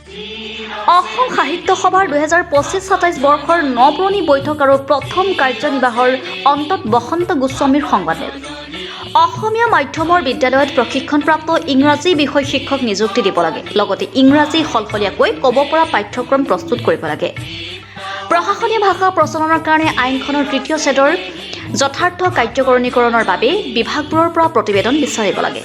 অসম সাহিত্য সভাৰ 2025-27 বৰ্ষৰ নৱৰণী বৈঠক আৰু প্ৰথম কাৰ্যনিৰ্বাহৰ অন্তত বসন্ত গোস্বামীৰ সংবাদমেল। অসমীয়া মাধ্যমৰ বিদ্যালয়ত প্ৰশিক্ষণপ্ৰাপ্ত ইংৰাজী বিষয় শিক্ষক নিযুক্তি দিব লাগে। লগতে ইংৰাজী সলসলীয়াকৈ ক'ব পৰা পাঠ্যক্ৰম প্ৰস্তুত কৰিব লাগে। প্ৰশাসনীয় ভাষা প্ৰচলনৰ কাৰণে আইনখনৰ 3য় ছেদৰ যথাৰ্থ কাৰ্যকৰণীকৰণৰ বাবে বিভাগবোৰৰ পৰা প্ৰতিবেদন বিচাৰিব লাগে।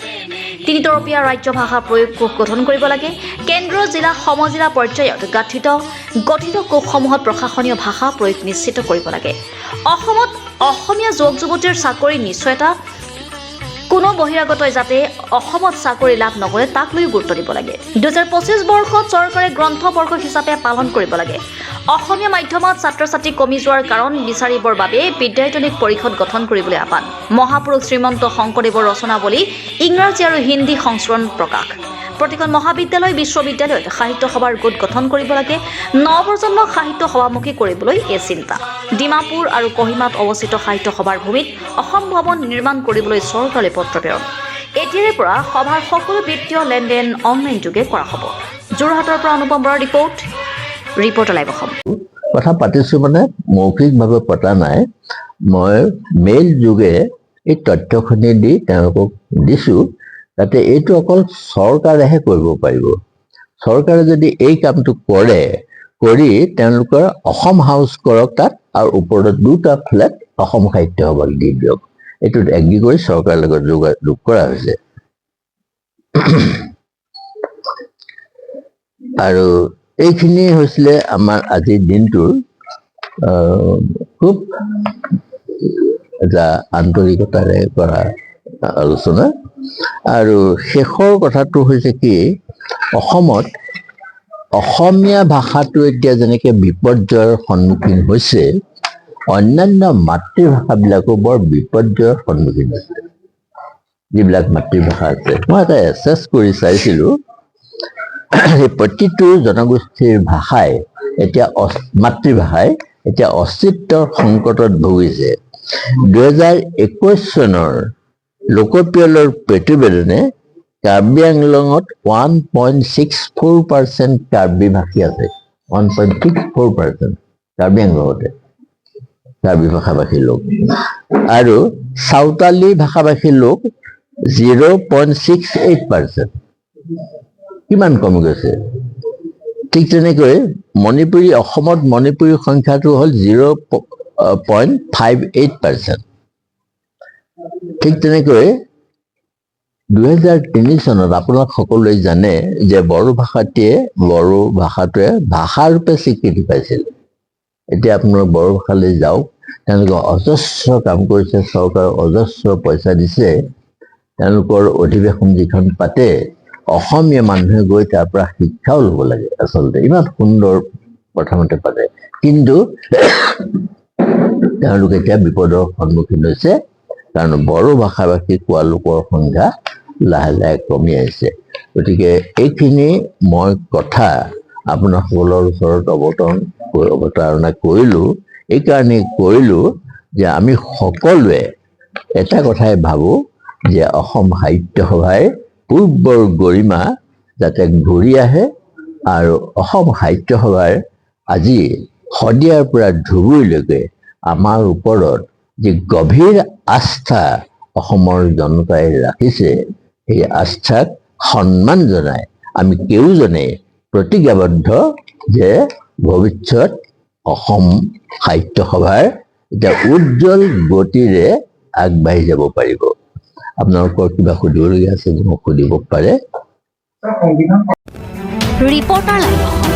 3তৰপীয়া ৰাজ্য ভাষা প্ৰয়োগ কোষ গঠন কৰিব লাগে। কেন্দ্ৰ জিলা সমজিলা পৰ্যায়ত গঠিত কোষসমূহত প্ৰশাসনীয় ভাষা প্ৰয়োগ নিশ্চিত কৰিব লাগে। অসমত অসমীয়া যুৱক যুৱতীৰ চাকৰিৰ নিশ্চয়তা কোনো বহিৰাগতই যাতে অসমত চাকৰি লাভ নকৰে তাক লৈ গুৰুত্ব দিব লাগে। 2025 বৰ্ষত চৰকাৰে গ্ৰন্থবৰ্ষ হিচাপে পালন কৰিব লাগে। অসমীয়া মাধ্যমত ছাত্ৰ ছাত্ৰী কমি যোৱাৰ কাৰণ বিচাৰিবৰ বাবে বিদ্যায়তনিক পৰিষদ গঠন কৰিবলৈ আহ্বান। মহাপুৰুষ শ্ৰীমন্ত শংকৰদেৱৰ ৰচনাৱলী ইংৰাজী আৰু হিন্দী সংস্কৰণ প্ৰকাশ। প্ৰতিখন মহাবিদ্যালয় বিশ্ববিদ্যালয়ত সাহিত্য সভাৰ গোট গঠন কৰিব লাগে। নৱপ্ৰজন্মক সাহিত্য সভামুখী কৰিবলৈ এই চিন্তা। ডিমাপুৰ আৰু কহিমাত অৱস্থিত সাহিত্য সভাৰ ভূমিত অসম ভৱন নিৰ্মাণ কৰিবলৈ চৰকাৰে পত্ৰ প্ৰেৰণ। এতিয়াৰে পৰা সভাৰ সকলো বিত্তীয় লেনদেন অনলাইন যোগে কৰা হ'ব। যোৰহাটৰ পৰা অনুপম বৰাৰ ৰিপৰ্ট লাইভ অসম। কথা পাতিছোঁ মানে মৌখিকভাৱে পতা নাই, মই মেইল যোগে এই তথ্যখিনি দি তেওঁলোকক দিছোঁ, যাতে এইটো অকল চৰকাৰেহে কৰিব পাৰিব। চৰকাৰে যদি এই কামটো কৰি তেওঁলোকৰ অসম হাউচ কৰক তাত, আৰু ওপৰত 2টা ফ্লেট অসম সাহিত্য সভাক দি দিয়ক। এইটোত এগ্ৰী কৰি চৰকাৰৰ লগত যোগাযোগ কৰা হৈছে। আৰু এইখিনি হৈছিলে আমাৰ আজিৰ দিনটোৰ খুব এটা আন্তৰিকতাৰে কৰা আলোচনা। আৰু শেষৰ কথাটো হৈছে কি, অসমত অসমীয়া ভাষাটো এতিয়া যেনেকৈ বিপৰ্যয়ৰ সন্মুখীন হৈছে, অন্যান্য মাতৃভাষাবিলাকো বৰ বিপৰ্যয়ৰ সন্মুখীন হৈছে। যিবিলাক মাতৃভাষা আছে, মই এটা এছেছ কৰি চাইছিলোঁ, প্ৰতিটো জনগোষ্ঠীৰ ভাষাই এতিয়া মাতৃভাষাই এতিয়া অস্তিত্বৰ সংকটত ভুগিছে। 2021 চনৰ লোকপিয়লৰ প্ৰতিবেদনে কাৰ্বি আংলঙত 1.64% কাৰ্বি ভাষী আছে। 1.64% কাৰ্বি আংলঙতে কাৰ্বি ভাষাভাষী লোক, আৰু চাওতালী ভাষাভাষী লোক 0.68%। কিমান কমি গৈছে। ঠিক তেনেকৈ অসমত মণিপুৰী সংখ্যাটো হ'ল 0.58%। ঠিক তেনেকৈ 2003 চনত আপোনাক সকলোৱে জানে যে বড়ো ভাষাটোৱে ভাষাৰূপে স্বীকৃতি পাইছিল। এতিয়া আপোনাৰ বড়ো ভাষালৈ যাওক, তেওঁলোকে অজস্ৰ কাম কৰিছে, চৰকাৰে অজস্ৰ পইচা দিছে। তেওঁলোকৰ অধিৱেশন যিখন পাতে, অসমীয়া মানুহে গৈ তাৰ পৰা শিক্ষাও ল'ব লাগে। আচলতে ইমান সুন্দৰ প্ৰথমতে পাতে, কিন্তু তেওঁলোক এতিয়া বিপদৰ সন্মুখীন হৈছে, কাৰণ বড়ো ভাষাভাষী কোৱা লোকৰ সংখ্যা লাহে লাহে কমি আহিছে। গতিকে এইখিনি মই কথা আপোনাসকলৰ ওচৰত অৱতাৰণা কৰিলোঁ। এইকাৰণেই কৰিলোঁ যে আমি সকলোৱে এটা কথাই ভাবোঁ যে অসম সাহিত্য সভাই পূৰ্বৰ গৰিমা যাতে ঘূৰি আহে, আৰু অসম সাহিত্য সভাৰ আজি শদিয়াৰ পৰা ধুবুৰীলৈকে আমাৰ ওপৰত যি গভীৰ আস্থা অসমৰ জনতাই ৰাখিছে, সেই আস্থাক সন্মান জনাই আমি কেউজনে প্ৰতিজ্ঞাবদ্ধ যে ভৱিষ্যত অসম সাহিত্য সভাৰ এতিয়া উজ্জ্বল গতিৰে আগবাঢ়ি যাব পাৰিব। আপোনালোকৰ কিবা সুধিবলগীয়া আছে যদি মোক সুধিব পাৰে। Reporter live Assam.